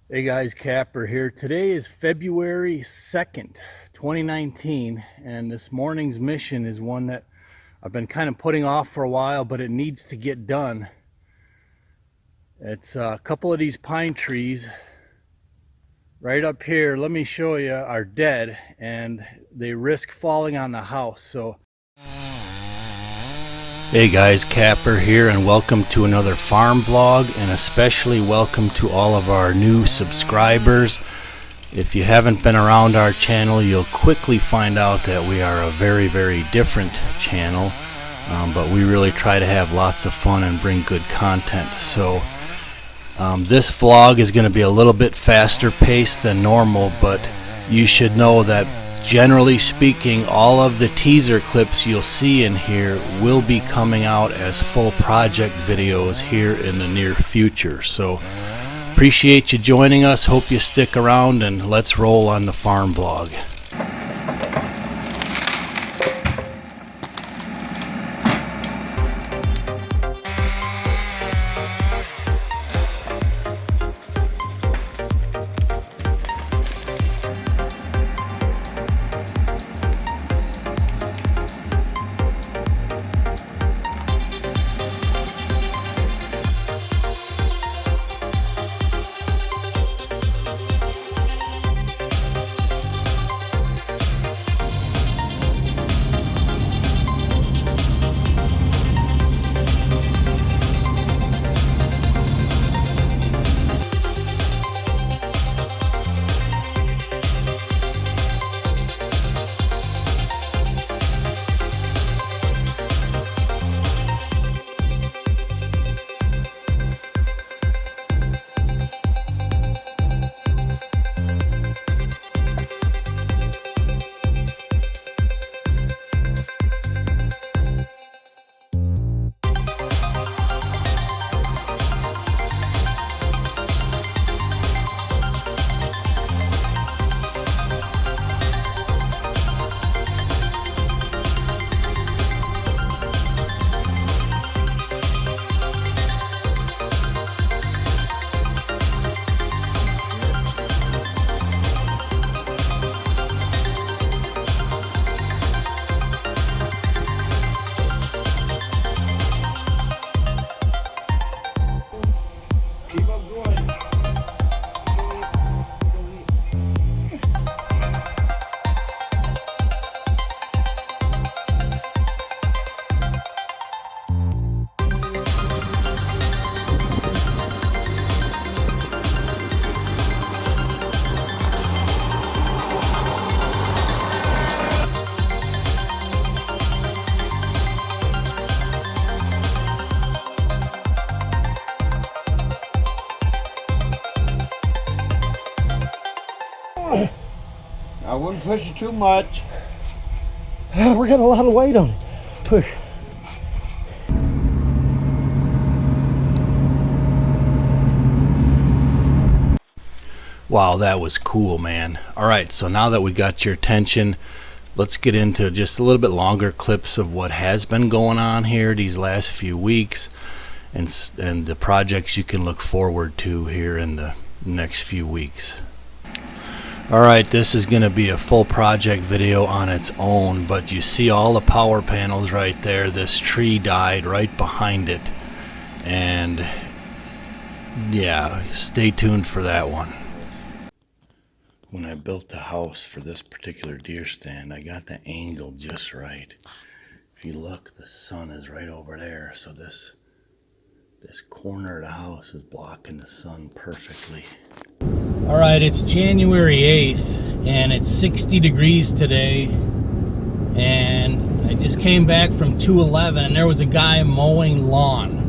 Hey guys, Kapper here. Today is February 2nd, 2019, and this morning's mission is one that I've been kind of putting off for a while, but it needs to get done. It's a couple of these pine trees right up here, let me show you, are dead and they risk falling on the house. So hey guys, Kapper here, and welcome to another farm vlog, and especially welcome to all of our new subscribers. If you haven't been around our channel, you'll quickly find out that we are a very, very different channel, but we really try to have lots of fun and bring good content. So this vlog is going to be a little bit faster paced than normal, but you should know that generally speaking, all of the teaser clips you'll see in here will be coming out as full project videos here in the near future. So appreciate you joining us, hope you stick around, and let's roll on the farm vlog. I wouldn't push it too much. We're getting a lot of weight on it. Push. Wow, that was cool, man. Alright, so now that we got your attention, let's get into just a little bit longer clips of what has been going on here these last few weeks, and the projects you can look forward to here in the next few weeks. Alright, this is going to be a full project video on its own, but you see all the power panels right there. This tree died right behind it, and yeah, stay tuned for that one. When I built the house for this particular deer stand, I got the angle just right. If you look, the sun is right over there, so this corner of the house is blocking the sun perfectly. All right, it's January 8th, and it's 60 degrees today, and I just came back from 211, and there was a guy mowing lawn.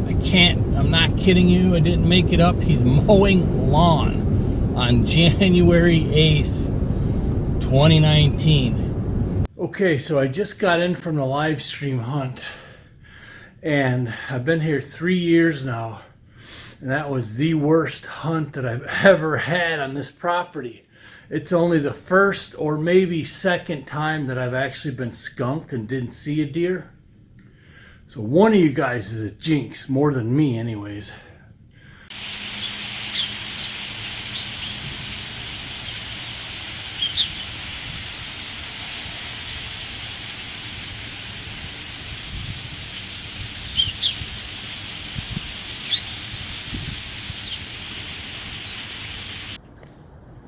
I'm not kidding you, I didn't make it up. He's mowing lawn on January 8th, 2019. Okay, so I just got in from the live stream hunt, and I've been here 3 years now. And that was the worst hunt that I've ever had on this property. It's only the first or maybe second time that I've actually been skunked and didn't see a deer. So one of you guys is a jinx, more than me anyways.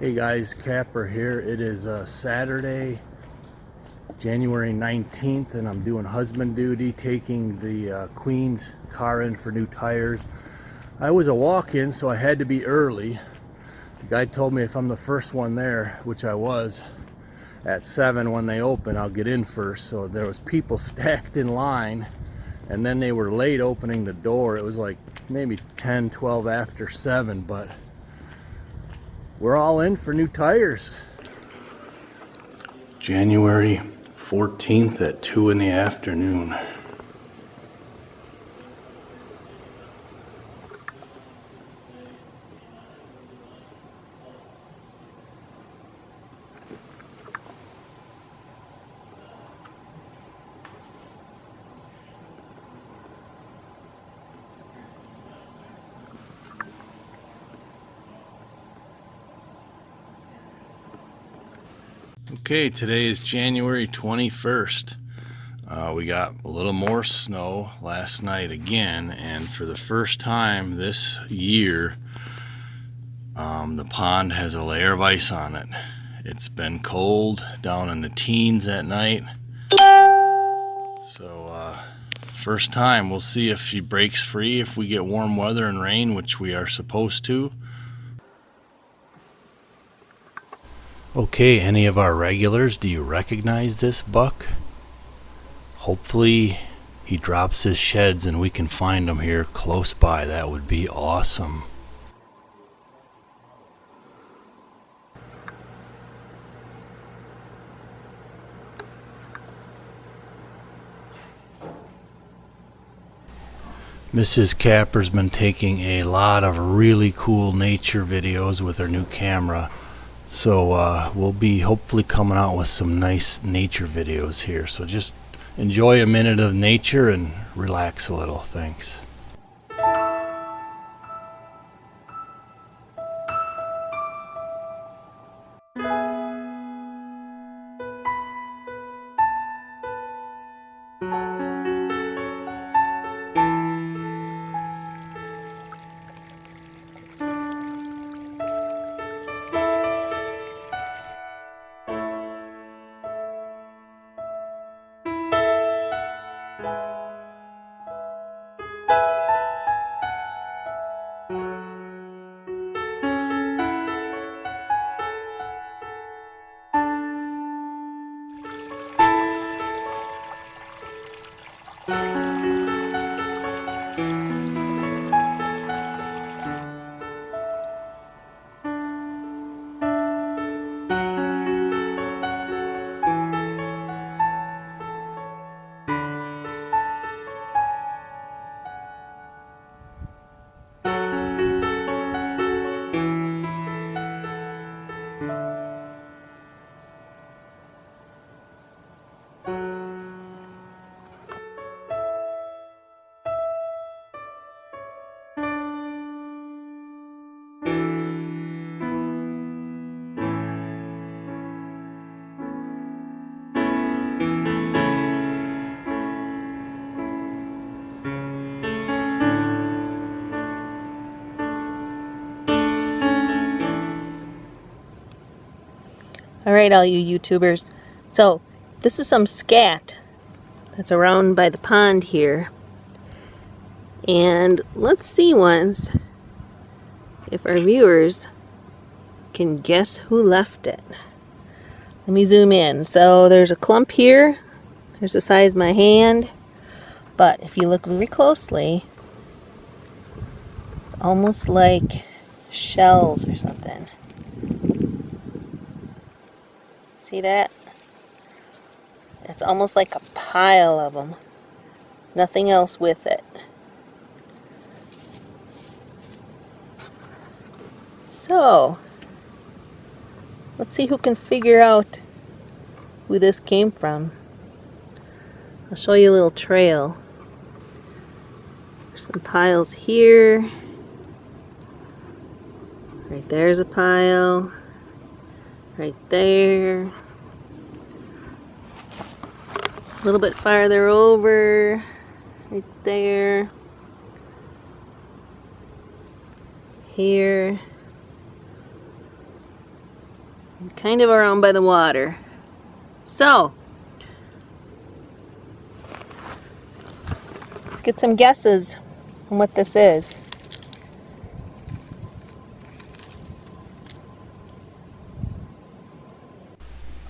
Hey guys, Kapper here. It is Saturday, January 19th, and I'm doing husband duty, taking the Queen's car in for new tires. I was a walk-in, so I had to be early. The guy told me if I'm the first one there, which I was, at 7 when they open, I'll get in first. So there was people stacked in line, and then they were late opening the door. It was like maybe 10, 12 after 7, but we're all in for new tires. January 14th at 2 in the afternoon. Okay, today is January 21st. We got a little more snow last night again, and for the first time this year, the pond has a layer of ice on it. It's been cold, down in the teens at night. So, first time. We'll see if she breaks free if we get warm weather and rain, which we are supposed to. Okay, any of our regulars, do you recognize this buck? Hopefully he drops his sheds and we can find him here close by. That would be awesome. Mrs. Kapper's been taking a lot of really cool nature videos with her new camera. So we'll be hopefully coming out with some nice nature videos here. So just enjoy a minute of nature and relax a little. Thanks. Alright, all you YouTubers. So, this is some scat that's around by the pond here. And let's see once if our viewers can guess who left it. Let me zoom in. So, there's a clump here. There's the size of my hand. But if you look very closely, it's almost like shells or something. See that? It's almost like a pile of them. Nothing else with it. So, let's see who can figure out who this came from. I'll show you a little trail. There's some piles here. Right there's a pile. Right there. A little bit farther over. Right there. Here. kind of around by the water. So, let's get some guesses on what this is.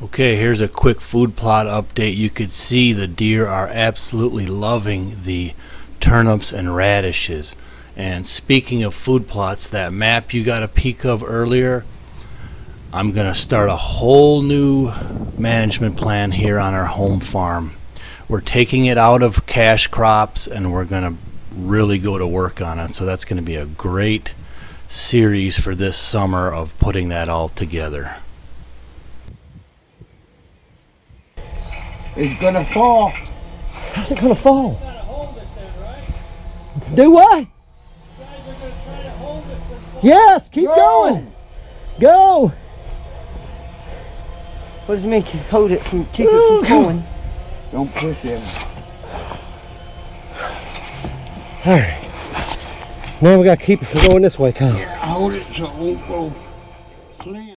Okay, here's a quick food plot update. You could see the deer are absolutely loving the turnips and radishes. And speaking of food plots, that map you got a peek of earlier, I'm going to start a whole new management plan here on our home farm. We're taking it out of cash crops and we're going to really go to work on it. So that's going to be a great series for this summer of putting that all together. It's gonna fall. How's it gonna fall? Gotta hold it then, right? Do what? You guys are gonna try to hold it from falling. Yes, keep Go. going. Go. What does it mean, hold it from, keep it from falling? Don't push it. All right. Now we gotta keep it from going this way, Kyle. Hold it so it won't go slant.